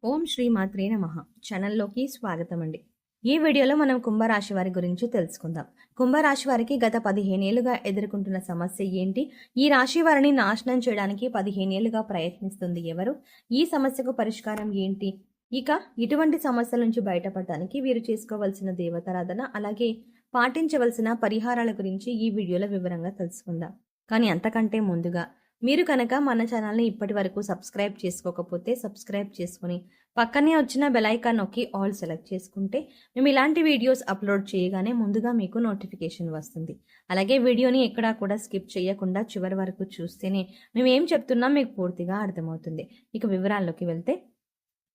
ఓం శ్రీ మాత్రే నమః. ఛానల్లోకి స్వాగతం అండి. ఈ వీడియోలో మనం కుంభరాశి వారి గురించి తెలుసుకుందాం. కుంభరాశి వారికి గత 15 ఏళ్లుగా ఎదుర్కొంటున్న సమస్య ఏంటి? ఈ రాశి వారిని నాశనం చేయడానికి 15 ఏళ్లుగా ప్రయత్నిస్తుంది ఎవరు? ఈ సమస్యకు పరిష్కారం ఏంటి? ఇక ఇటువంటి సమస్యల నుంచి బయటపడడానికి వీరు చేసుకోవాల్సిన దేవతారాధన, అలాగే పాటించవలసిన పరిహారాల గురించి ఈ వీడియోలో వివరంగా తెలుసుకుందాం. కానీ అంతకంటే ముందుగా మీరు కనుక మన ఛానల్ని ఇప్పటి వరకు సబ్స్క్రైబ్ చేసుకోకపోతే సబ్స్క్రైబ్ చేసుకుని పక్కనే వచ్చిన బెల్ ఐకాన్ నొక్కి ఆల్ సెలెక్ట్ చేసుకుంటే మేము ఇలాంటి వీడియోస్ అప్లోడ్ చేయగానే ముందుగా మీకు నోటిఫికేషన్ వస్తుంది. అలాగే వీడియోని ఎక్కడా కూడా స్కిప్ చేయకుండా చివరి వరకు చూస్తేనే మేము ఏం చెప్తున్నాం మీకు పూర్తిగా అర్థమవుతుంది. ఇక వివరాల్లోకి వెళ్తే,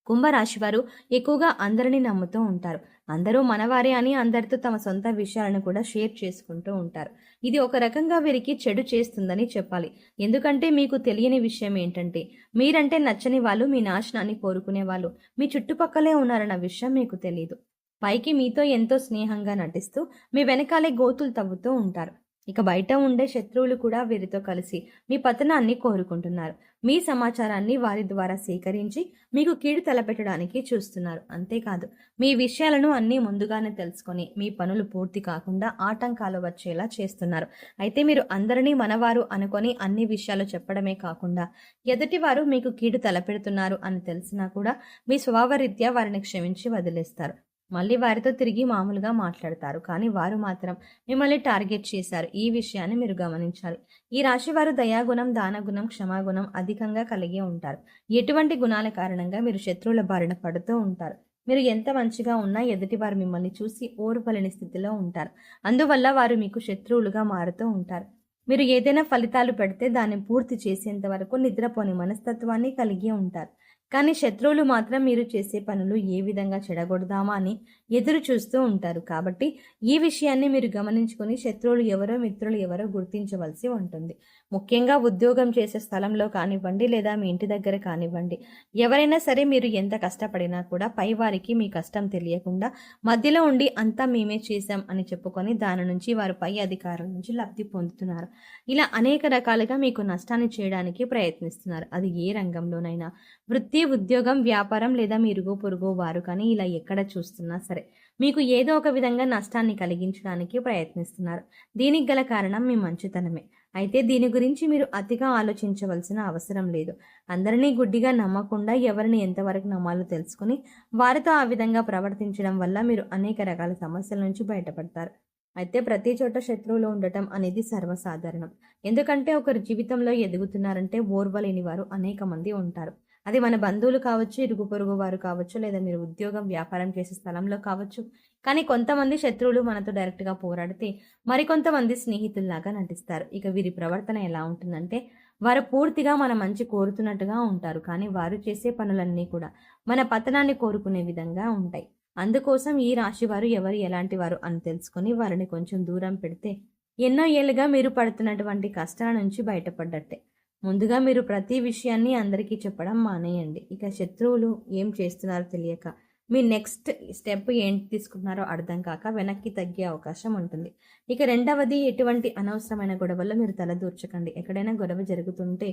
కుంభరాశి వారు ఎక్కువగా అందరినీ నమ్ముతూ ఉంటారు. అందరూ మనవారే అని అందరితో తమ సొంత విషయాలను కూడా షేర్ చేసుకుంటూ ఉంటారు. ఇది ఒక రకంగా వీరికి చెడు చేస్తుందని చెప్పాలి. ఎందుకంటే మీకు తెలియని విషయం ఏంటంటే, మీరంటే నచ్చని వాళ్ళు మీ నాశనాన్ని కోరుకునే వాళ్ళు మీ చుట్టుపక్కలే ఉన్నారన్న విషయం మీకు తెలియదు. పైకి మీతో ఎంతో స్నేహంగా నటిస్తూ మీ వెనకాలే గోతులు తవ్వుతూ ఉంటారు. ఇక బయట ఉండే శత్రువులు కూడా వీరితో కలిసి మీ పతనాన్ని కోరుకుంటున్నారు. మీ సమాచారాన్ని వారి ద్వారా సేకరించి మీకు కీడు తలపెట్టడానికి చూస్తున్నారు. అంతేకాదు, మీ విషయాలను అన్నీ ముందుగానే తెలుసుకొని మీ పనులు పూర్తి కాకుండా ఆటంకాలు వచ్చేలా చేస్తున్నారు. అయితే మీరు అందరినీ మనవారు అనుకొని అన్ని విషయాలు చెప్పడమే కాకుండా, ఎదుటివారు మీకు కీడు తలపెడుతున్నారు అని తెలిసినా కూడా మీ స్వభావరీత్యా వారిని క్షమించి వదిలేస్తారు. మళ్ళీ వారితో తిరిగి మామూలుగా మాట్లాడతారు. కానీ వారు మాత్రం మిమ్మల్ని టార్గెట్ చేశారు. ఈ విషయాన్ని మీరు గమనించాలి. ఈ రాశి వారు దయాగుణం, దానగుణం, క్షమాగుణం అధికంగా కలిగి ఉంటారు. ఎటువంటి గుణాల కారణంగా మీరు శత్రువుల బారిన పడుతూ ఉంటారు. మీరు ఎంత మంచిగా ఉన్నా ఎదుటివారు మిమ్మల్ని చూసి ఓర్వలేని స్థితిలో ఉంటారు. అందువల్ల వారు మీకు శత్రువులుగా మారుతూ ఉంటారు. మీరు ఏదైనా ఫలితాలు పెడితే దాన్ని పూర్తి చేసేంత వరకు నిద్రపోని మనస్తత్వాన్ని కలిగి ఉంటారు. కానీ శత్రువులు మాత్రం మీరు చేసే పనులు ఏ విధంగా చెడగొడదామా అని ఎదురు చూస్తూ ఉంటారు. కాబట్టి ఈ విషయాన్ని మీరు గమనించుకొని శత్రువులు ఎవరో మిత్రులు ఎవరో గుర్తించవలసి ఉంటుంది. ముఖ్యంగా ఉద్యోగం చేసే స్థలంలో కానివ్వండి, లేదా మీ ఇంటి దగ్గర కానివ్వండి, ఎవరైనా సరే మీరు ఎంత కష్టపడినా కూడా పైవారికి మీ కష్టం తెలియకుండా మధ్యలో ఉండి అంతా మేమే చేశాం అని చెప్పుకొని దాని నుంచి వారు పై అధికారుల నుంచి లబ్ధి పొందుతున్నారు. ఇలా అనేక రకాలుగా మీకు నష్టాన్ని చేయడానికి ప్రయత్నిస్తున్నారు. అది ఏ రంగంలోనైనా, వృత్తి, ఉద్యోగం, వ్యాపారం లేదా మీ ఇరుగు పొరుగు వారు కానీ ఇలా ఎక్కడ చూస్తున్నా సరే మీకు ఏదో ఒక విధంగా నష్టాన్ని కలిగించడానికి ప్రయత్నిస్తున్నారు. దీనికి గల కారణం మీ మంచితనమే. అయితే దీని గురించి మీరు అతిగా ఆలోచించవలసిన అవసరం లేదు. అందరినీ గుడ్డిగా నమ్మకుండా ఎవరిని ఎంతవరకు నమ్మాలో తెలుసుకుని వారితో ఆ విధంగా ప్రవర్తించడం వల్ల మీరు అనేక రకాల సమస్యల నుంచి బయటపడతారు. అయితే ప్రతి చోట శత్రువులు ఉండటం అనేది సర్వసాధారణం. ఎందుకంటే ఒకరి జీవితంలో ఎదుగుతున్నారంటే ఓర్వలేని వారు అనేక మంది ఉంటారు. అది మన బంధువులు కావచ్చు, ఇరుగు పొరుగు వారు కావచ్చు, లేదా మీరు ఉద్యోగం, వ్యాపారం చేసే స్థలంలో కావచ్చు. కానీ కొంతమంది శత్రువులు మనతో డైరెక్ట్గా పోరాడితే మరికొంతమంది స్నేహితుల్లాగా నటిస్తారు. ఇక వీరి ప్రవర్తన ఎలా ఉంటుందంటే, వారు పూర్తిగా మన మంచి కోరుతున్నట్టుగా ఉంటారు. కానీ వారు చేసే పనులన్నీ కూడా మన పతనాన్ని కోరుకునే విధంగా ఉంటాయి. అందుకోసం ఈ రాశి వారు ఎవరు ఎలాంటి వారు అని తెలుసుకొని వారిని కొంచెం దూరం పెడితే ఎన్నో ఏళ్ళుగా మీరు పడుతున్నటువంటి కష్టాల నుంచి బయటపడ్డట్టే. ముందుగా మీరు ప్రతి విషయాన్ని అందరికీ చెప్పడం మానేయండి. ఇక శత్రువులు ఏం చేస్తున్నారో తెలియక మీ నెక్స్ట్ స్టెప్ ఏంటి తీసుకుంటున్నారో అర్థం కాక వెనక్కి తగ్గే అవకాశం ఉంటుంది. ఇక రెండవది, ఎటువంటి అనవసరమైన గొడవల్లో మీరు తలదూర్చకండి. ఎక్కడైనా గొడవ జరుగుతుంటే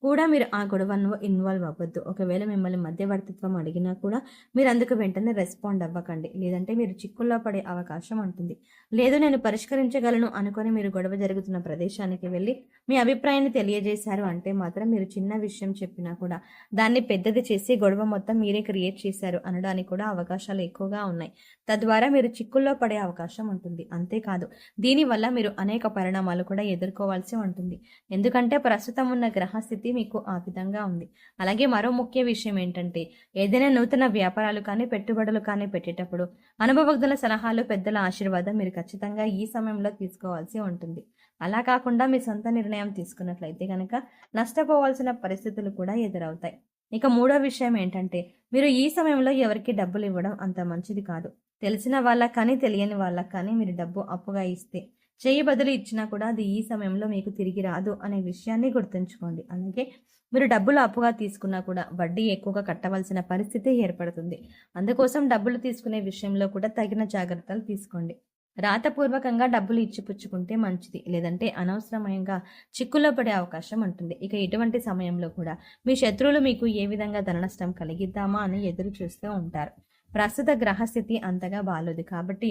కూడా మీరు ఆ గొడవను ఇన్వాల్వ్ అవ్వద్దు. ఒకవేళ మిమ్మల్ని మధ్యవర్తిత్వం అడిగినా కూడా మీరు అందుకు వెంటనే రెస్పాండ్ అవ్వకండి. లేదంటే మీరు చిక్కుల్లో పడే అవకాశం ఉంటుంది. లేదు నేను పరిష్కరించగలను అనుకొని మీరు గొడవ జరుగుతున్న ప్రదేశానికి వెళ్ళి మీ అభిప్రాయాన్ని తెలియజేశారు అంటే మాత్రం మీరు చిన్న విషయం చెప్పినా కూడా దాన్ని పెద్దది చేసి గొడవ మొత్తం మీరే క్రియేట్ చేశారు అనడానికి కూడా అవకాశాలు ఎక్కువగా ఉన్నాయి. తద్వారా మీరు చిక్కుల్లో పడే అవకాశం ఉంటుంది. అంతేకాదు, దీనివల్ల మీరు అనేక పరిణామాలు కూడా ఎదుర్కోవాల్సి ఉంటుంది. ఎందుకంటే ప్రస్తుతం ఉన్న గ్రహస్థితి మీకు ఆ విధంగా ఉంది. అలాగే మరో ముఖ్య విషయం ఏంటంటే, ఏదైనా నూతన వ్యాపారాలు కానీ పెట్టుబడులు కానీ పెట్టేటప్పుడు అనుభవజ్ఞుల సలహాలు, పెద్దల ఆశీర్వాదం మీరు ఖచ్చితంగా ఈ సమయంలో తీసుకోవాల్సి ఉంటుంది. అలా కాకుండా మీ సొంత నిర్ణయం తీసుకున్నట్లయితే కనుక నష్టపోవాల్సిన పరిస్థితులు కూడా ఎదురవుతాయి. ఇక మూడో విషయం ఏంటంటే, మీరు ఈ సమయంలో ఎవరికి డబ్బులు ఇవ్వడం అంత మంచిది కాదు. తెలిసిన వాళ్ళకి కానీ తెలియని వాళ్ళకి కానీ మీరు డబ్బు అప్పుగా ఇస్తే చేయి బదులు ఇచ్చినా కూడా అది ఈ సమయంలో మీకు తిరిగి రాదు అనే విషయాన్ని గుర్తుంచుకోండి. అలాగే మీరు డబ్బులు అప్పుగా తీసుకున్నా కూడా వడ్డీ ఎక్కువగా కట్టవలసిన పరిస్థితి ఏర్పడుతుంది. అందుకోసం డబ్బులు తీసుకునే విషయంలో కూడా తగిన జాగ్రత్తలు తీసుకోండి. రాతపూర్వకంగా డబ్బులు ఇచ్చిపుచ్చుకుంటే మంచిది. లేదంటే అనవసరమైనగా చిక్కుల్లో పడే అవకాశం ఉంటుంది. ఇక ఇటువంటి సమయంలో కూడా మీ శత్రువులు మీకు ఏ విధంగా ధననష్టం కలిగిద్దామా అని ఎదురు చూస్తూ ఉంటారు. ప్రస్తుత గ్రహస్థితి అంతగా బాలేదు కాబట్టి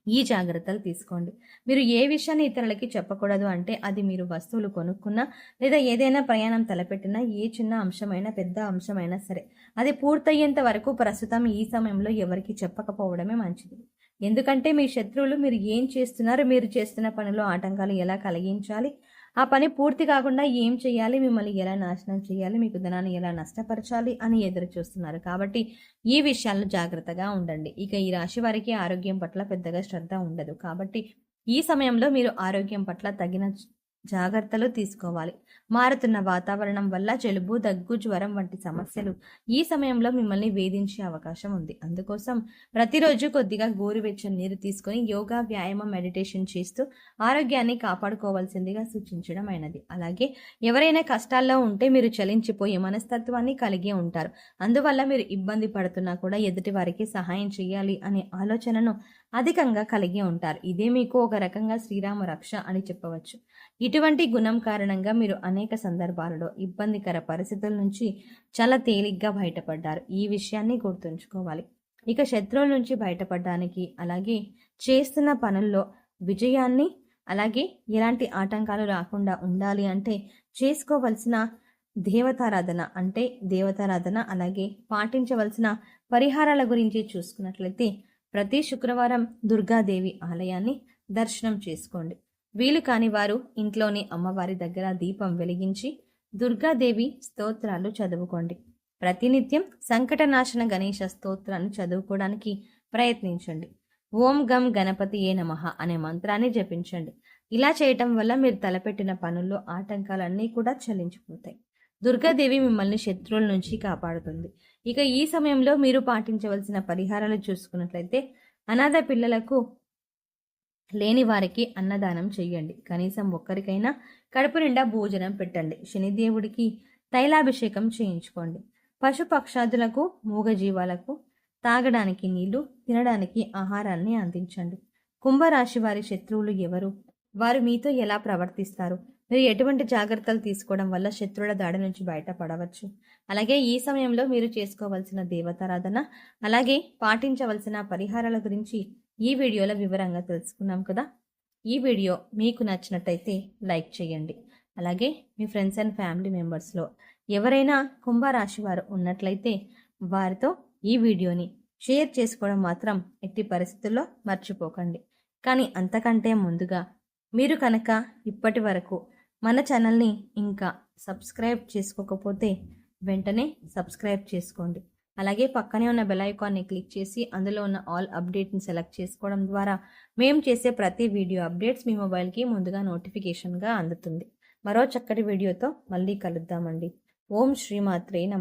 ఈ జాగ్రత్తలు తీసుకోండి. మీరు ఏ విషయాన్ని ఇతరులకి చెప్పకూడదు అంటే అది మీరు వస్తువులు కొనుక్కున్నా లేదా ఏదైనా ప్రయాణం తలపెట్టినా ఏ చిన్న అంశమైనా పెద్ద అంశమైనా సరే అది పూర్తయ్యేంత వరకు ప్రస్తుతం ఈ సమయంలో ఎవరికి చెప్పకపోవడమే మంచిది. ఎందుకంటే మీ శత్రువులు మీరు ఏం చేస్తున్నారు, మీరు చేస్తున్న పనిలో ఆటంకాలు ఎలా కలిగించాలి, ఆ పని పూర్తి కాకుండా ఏం చేయాలి, మిమ్మల్ని ఎలా నాశనం చేయాలి, మీకు ధనాన్ని ఎలా నష్టపరచాలి అని ఎదురు చూస్తున్నారు. కాబట్టి ఈ విషయాల్లో జాగ్రత్తగా ఉండండి. ఇక ఈ రాశి వారికి ఆరోగ్యం పట్ల పెద్దగా శ్రద్ధ ఉండదు. కాబట్టి ఈ సమయంలో మీరు ఆరోగ్యం పట్ల తగిన జాగ్రత్తలు తీసుకోవాలి. మారుతున్న వాతావరణం వల్ల జలుబు, దగ్గు, జ్వరం వంటి సమస్యలు ఈ సమయంలో మిమ్మల్ని వేధించే అవకాశం ఉంది. అందుకోసం ప్రతిరోజు కొద్దిగా గోరువెచ్చని నీరు తీసుకొని యోగా, వ్యాయామం, మెడిటేషన్ చేస్తూ ఆరోగ్యాన్ని కాపాడుకోవాల్సిందిగా సూచించడం అయినది. అలాగే ఎవరైనా కష్టాల్లో ఉంటే మీరు చలించిపోయే మనస్తత్వాన్ని కలిగి ఉంటారు. అందువల్ల మీరు ఇబ్బంది పడుతున్నా కూడా ఎదుటి వారికి సహాయం చేయాలి అనే ఆలోచనను అధికంగా కలిగి ఉంటారు. ఇదే మీకు ఒక రకంగా శ్రీరామ రక్ష అని చెప్పవచ్చు. ఇటువంటి గుణం కారణంగా మీరు అనేక సందర్భాలలో ఇబ్బందికర పరిస్థితుల నుంచి చాలా తేలిగ్గా బయటపడ్డారు. ఈ విషయాన్ని గుర్తుంచుకోవాలి. ఇక శత్రువుల నుంచి బయటపడడానికి అలాగే చేస్తున్న పనుల్లో విజయాన్ని అలాగే ఎలాంటి ఆటంకాలు రాకుండా ఉండాలి అంటే చేసుకోవలసిన దేవతారాధన అలాగే పాటించవలసిన పరిహారాల గురించి చూసుకున్నట్లయితే ప్రతి శుక్రవారం దుర్గాదేవి ఆలయాన్ని దర్శనం చేసుకోండి. వీలు కాని వారు ఇంట్లోని అమ్మవారి దగ్గర దీపం వెలిగించి దుర్గాదేవి స్తోత్రాలు చదువుకోండి. ప్రతినిత్యం సంకటనాశన గణేశ స్తోత్రాన్ని చదువుకోవడానికి ప్రయత్నించండి. ఓం గం గణపతియే నమః అనే మంత్రాన్ని జపించండి. ఇలా చేయటం వల్ల మీరు తలపెట్టిన పనుల్లో ఆటంకాలన్నీ కూడా చెల్లించిపోతాయి. దుర్గాదేవి మిమ్మల్ని శత్రువుల నుంచి కాపాడుతుంది. ఇక ఈ సమయంలో మీరు పాటించవలసిన పరిహారాలు చూసుకున్నట్లయితే అనాథ పిల్లలకు లేని వారికి అన్నదానం చేయండి. కనీసం ఒక్కరికైనా కడుపు నిండా భోజనం పెట్టండి. శనిదేవుడికి తైలాభిషేకం చేయించుకోండి. పశుపక్షాదులకు, మూగజీవాలకు తాగడానికి నీళ్లు, తినడానికి ఆహారాన్ని అందించండి. కుంభరాశి వారి శత్రువులు ఎవరు? వారు మీతో ఎలా ప్రవర్తిస్తారు? మీరు ఎటువంటి జాగ్రత్తలు తీసుకోవడం వల్ల శత్రువుల దాడి నుంచి బయటపడవచ్చు? అలాగే ఈ సమయంలో మీరు చేసుకోవాల్సిన దేవతారాధన అలాగే పాటించవలసిన పరిహారాల గురించి ఈ వీడియోలో వివరంగా తెలుసుకున్నాం కదా. ఈ వీడియో మీకు నచ్చినట్టయితే లైక్ చేయండి. అలాగే మీ ఫ్రెండ్స్ అండ్ ఫ్యామిలీ మెంబర్స్లో ఎవరైనా కుంభరాశి వారు ఉన్నట్లయితే వారితో ఈ వీడియోని షేర్ చేసుకోవడం మాత్రం ఎట్టి పరిస్థితుల్లో మర్చిపోకండి. కానీ అంతకంటే ముందుగా మీరు కనుక ఇప్పటి వరకు మన ఛానల్ని ఇంకా సబ్స్క్రైబ్ చేసుకోకపోతే వెంటనే సబ్స్క్రైబ్ చేసుకోండి. అలాగే పక్కనే ఉన్న బెల్ ఐకాన్ని క్లిక్ చేసి అందులో ఉన్న ఆల్ అప్డేట్ని సెలెక్ట్ చేసుకోవడం ద్వారా మేము చేసే ప్రతి వీడియో అప్డేట్స్ మీ మొబైల్కి ముందుగా నోటిఫికేషన్గా అందుతుంది. మరో చక్కటి వీడియోతో మళ్ళీ కలుద్దామండి. ఓం శ్రీమాత్రే నమః.